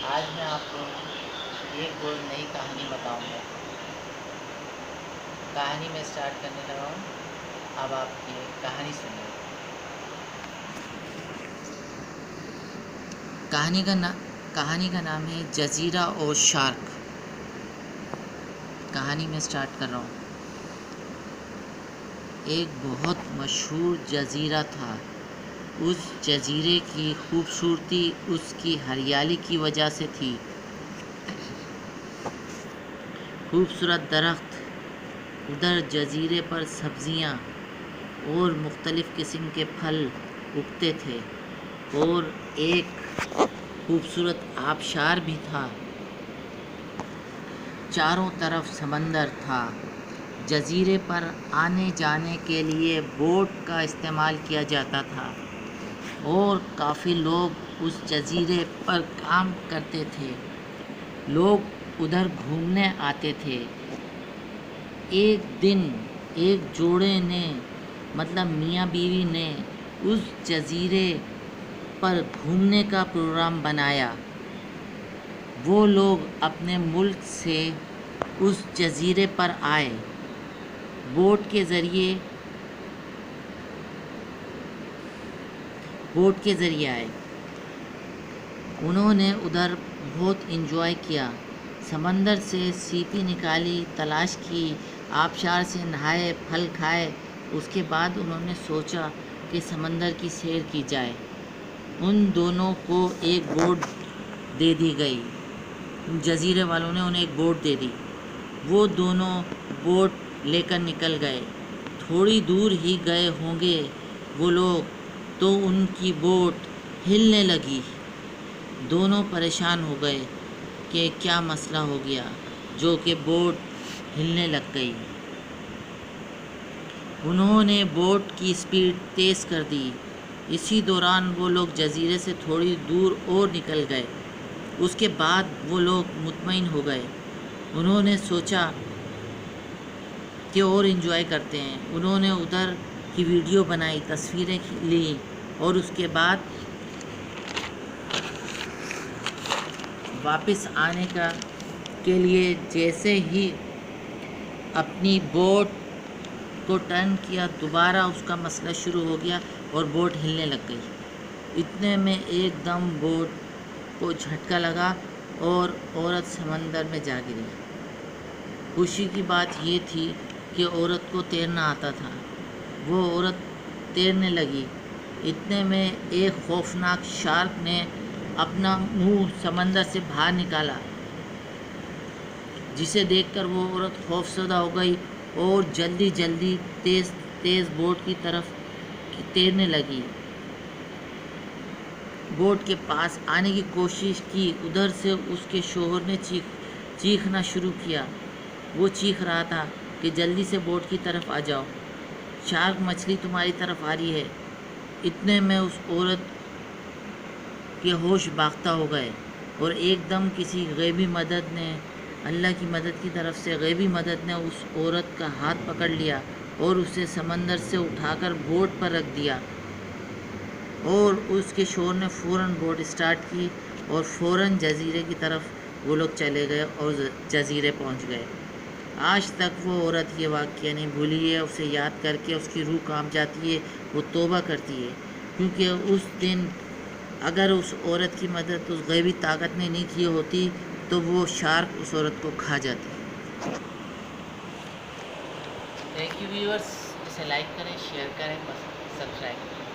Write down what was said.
آج میں آپ کو ایک اور نئی کہانی بتاؤں گا۔ کہانی میں اسٹارٹ کرنے لگا ہوں، اب آپ یہ کہانی سنیے۔ کہانی کا نام ہے جزیرہ اور شارک۔ کہانی میں اسٹارٹ کر رہا ہوں۔ ایک بہت مشہور جزیرہ تھا۔ اس جزیرے کی خوبصورتی اس کی ہریالی کی وجہ سے تھی۔ خوبصورت درخت، ادھر جزیرے پر سبزیاں اور مختلف قسم کے پھل اگتے تھے، اور ایک خوبصورت آبشار بھی تھا۔ چاروں طرف سمندر تھا۔ جزیرے پر آنے جانے کے لیے بوٹ کا استعمال کیا جاتا تھا، اور کافی لوگ اس جزیرے پر کام کرتے تھے۔ لوگ ادھر گھومنے آتے تھے۔ ایک دن ایک جوڑے نے میاں بیوی نے اس جزیرے پر گھومنے کا پروگرام بنایا۔ وہ لوگ اپنے ملک سے اس جزیرے پر آئے، بوٹ کے ذریعے آئے۔ انہوں نے ادھر بہت انجوائے کیا، سمندر سے سیپی نکالی، تلاش کی، آبشار سے نہائے، پھل کھائے۔ اس کے بعد انہوں نے سوچا کہ سمندر کی سیر کی جائے۔ ان دونوں کو ایک بوٹ دے دی گئی۔ جزیرے والوں نے انہیں ایک بوٹ دے دی۔ وہ دونوں بوٹ لے کر نکل گئے۔ تھوڑی دور ہی گئے ہوں گے وہ لوگ تو ان کی بوٹ ہلنے لگی۔ دونوں پریشان ہو گئے کہ کیا مسئلہ ہو گیا جو کہ بوٹ ہلنے لگ گئی۔ انہوں نے بوٹ کی اسپیڈ تیز کر دی۔ اسی دوران وہ لوگ جزیرے سے تھوڑی دور اور نکل گئے۔ اس کے بعد وہ لوگ مطمئن ہو گئے۔ انہوں نے سوچا کہ اور انجوائے کرتے ہیں۔ انہوں نے ادھر کی ویڈیو بنائی، تصویریں لیں، اور اس کے بعد واپس آنے کے لیے جیسے ہی اپنی بوٹ کو ٹرن کیا، دوبارہ اس کا مسئلہ شروع ہو گیا اور بوٹ ہلنے لگ گئی۔ اتنے میں ایک دم بوٹ کو جھٹکا لگا اور عورت سمندر میں جا گری۔ خوشی کی بات یہ تھی کہ عورت کو تیرنا آتا تھا۔ وہ عورت تیرنے لگی۔ اتنے میں ایک خوفناک شارک نے اپنا منہ سمندر سے باہر نکالا، جسے دیکھ کر وہ عورت خوفزدہ ہو گئی اور جلدی تیز بوٹ کی طرف تیرنے لگی۔ بوٹ کے پاس آنے کی کوشش کی۔ ادھر سے اس کے شوہر نے چیخنا شروع کیا۔ وہ چیخ رہا تھا کہ جلدی سے بوٹ کی طرف آ جاؤ، شارک مچھلی تمہاری طرف آ رہی ہے۔ اتنے میں اس عورت کے ہوش باختہ ہو گئے، اور ایک دم کسی غیبی مدد نے، اللہ کی مدد کی طرف سے غیبی مدد نے اس عورت کا ہاتھ پکڑ لیا اور اسے سمندر سے اٹھا کر بوٹ پر رکھ دیا۔ اور اس کے شوہر نے فوراً بوٹ اسٹارٹ کی اور فوراً جزیرے کی طرف وہ لوگ چلے گئے اور جزیرے پہنچ گئے۔ آج تک وہ عورت یہ واقعہ نہیں بھولی ہے۔ اسے یاد کر کے اس کی روح کانپ جاتی ہے، وہ توبہ کرتی ہے، کیونکہ اس دن اگر اس عورت کی مدد اس غیبی طاقت نے نہیں کی ہوتی تو وہ شارک اس عورت کو کھا جاتی۔ تھینک یو ویورز، اسے لائک کریں، شیئر کریں، سبسکرائب کریں۔